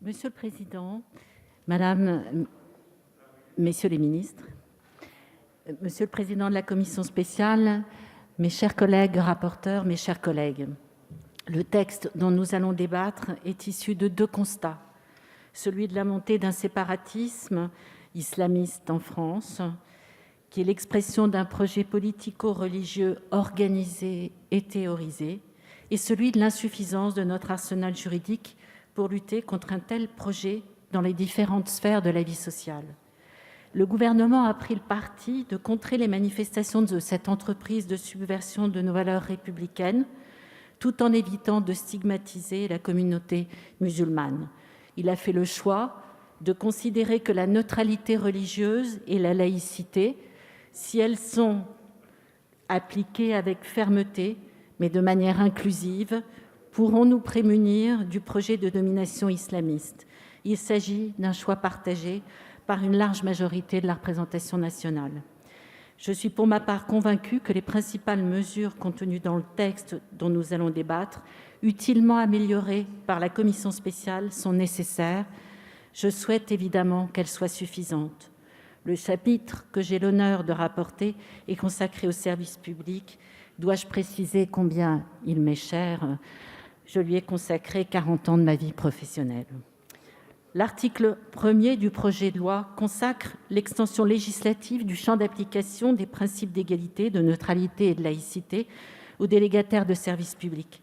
Monsieur le président, madame, messieurs les ministres, monsieur le président de la commission spéciale, mes chers collègues rapporteurs, mes chers collègues, le texte dont nous allons débattre est issu de deux constats. Celui de la montée d'un séparatisme islamiste en France, qui est l'expression d'un projet politico-religieux organisé et théorisé, et celui de l'insuffisance de notre arsenal juridique pour lutter contre un tel projet dans les différentes sphères de la vie sociale. Le gouvernement a pris le parti de contrer les manifestations de cette entreprise de subversion de nos valeurs républicaines, tout en évitant de stigmatiser la communauté musulmane. Il a fait le choix de considérer que la neutralité religieuse et la laïcité, si elles sont appliquées avec fermeté, mais de manière inclusive, pourront nous prémunir du projet de domination islamiste. Il s'agit d'un choix partagé par une large majorité de la représentation nationale. Je suis pour ma part convaincue que les principales mesures contenues dans le texte dont nous allons débattre, utilement améliorées par la commission spéciale, sont nécessaires. Je souhaite évidemment qu'elles soient suffisantes. Le chapitre que j'ai l'honneur de rapporter est consacré au service public. Dois-je préciser combien il m'est cher ? Je lui ai consacré 40 ans de ma vie professionnelle. L'article 1er du projet de loi consacre l'extension législative du champ d'application des principes d'égalité, de neutralité et de laïcité aux délégataires de services publics.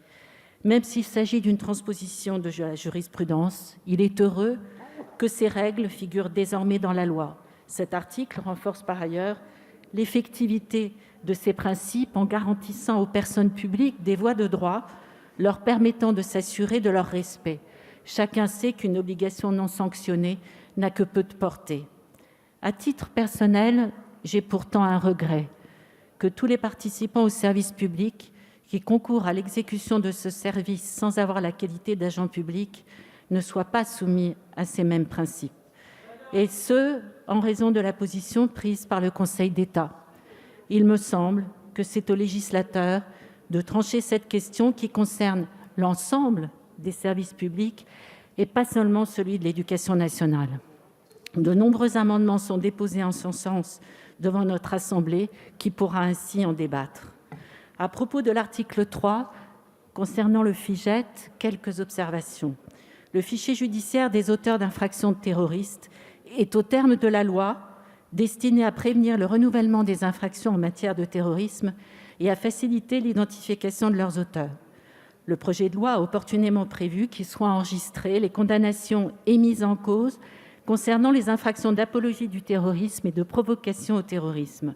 Même s'il s'agit d'une transposition de la jurisprudence, il est heureux que ces règles figurent désormais dans la loi. Cet article renforce par ailleurs l'effectivité de ces principes en garantissant aux personnes publiques des voies de droit leur permettant de s'assurer de leur respect. Chacun sait qu'une obligation non sanctionnée n'a que peu de portée. À titre personnel, j'ai pourtant un regret que tous les participants au service public qui concourent à l'exécution de ce service sans avoir la qualité d'agent public ne soient pas soumis à ces mêmes principes. Et ce, en raison de la position prise par le Conseil d'État. Il me semble que c'est au législateur de trancher cette question qui concerne l'ensemble des services publics et pas seulement celui de l'éducation nationale. De nombreux amendements sont déposés en ce sens devant notre Assemblée qui pourra ainsi en débattre. À propos de l'article 3, concernant le FIJET, quelques observations. Le fichier judiciaire des auteurs d'infractions terroristes est, au terme de la loi, destiné à prévenir le renouvellement des infractions en matière de terrorisme et à faciliter l'identification de leurs auteurs. Le projet de loi a opportunément prévu qu'il soient enregistrées les condamnations émises en cause concernant les infractions d'apologie du terrorisme et de provocation au terrorisme.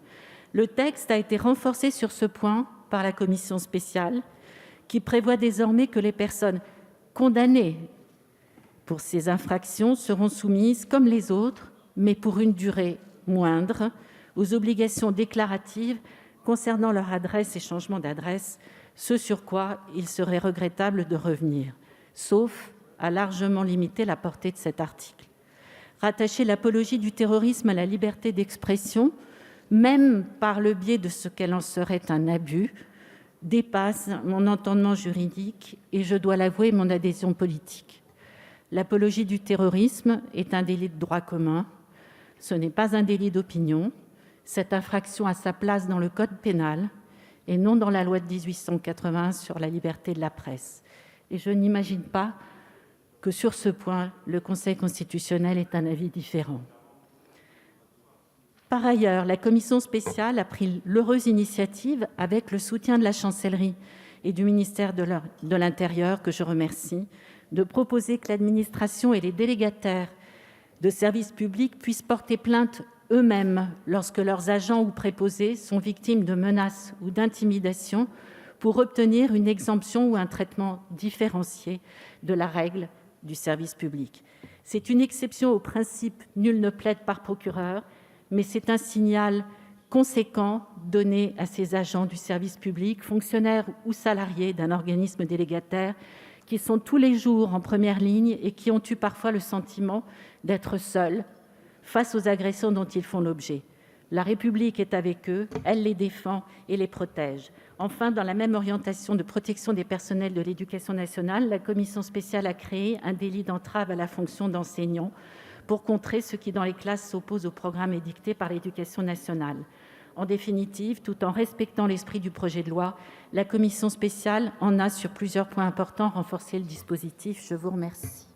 Le texte a été renforcé sur ce point par la commission spéciale, qui prévoit désormais que les personnes condamnées pour ces infractions seront soumises, comme les autres, mais pour une durée moindre, aux obligations déclaratives concernant leur adresse et changement d'adresse, ce sur quoi il serait regrettable de revenir, sauf à largement limiter la portée de cet article. Rattacher l'apologie du terrorisme à la liberté d'expression, même par le biais de ce qu'elle en serait un abus, dépasse mon entendement juridique et, je dois l'avouer, mon adhésion politique. L'apologie du terrorisme est un délit de droit commun, ce n'est pas un délit d'opinion. Cette infraction a sa place dans le code pénal et non dans la loi de 1880 sur la liberté de la presse. Et je n'imagine pas que sur ce point, le Conseil constitutionnel ait un avis différent. Par ailleurs, la commission spéciale a pris l'heureuse initiative, avec le soutien de la Chancellerie et du ministère de l'Intérieur, que je remercie, de proposer que l'administration et les délégataires de services publics puissent porter plainte eux-mêmes lorsque leurs agents ou préposés sont victimes de menaces ou d'intimidations pour obtenir une exemption ou un traitement différencié de la règle du service public. C'est une exception au principe « nul ne plaide par procureur », mais c'est un signal conséquent donné à ces agents du service public, fonctionnaires ou salariés d'un organisme délégataire, qui sont tous les jours en première ligne et qui ont eu parfois le sentiment d'être seuls face aux agressions dont ils font l'objet. La République est avec eux, elle les défend et les protège. Enfin, dans la même orientation de protection des personnels de l'éducation nationale, la commission spéciale a créé un délit d'entrave à la fonction d'enseignant pour contrer ceux qui, dans les classes, s'opposent au programme édicté par l'éducation nationale. En définitive, tout en respectant l'esprit du projet de loi, la commission spéciale en a, sur plusieurs points importants, renforcé le dispositif. Je vous remercie.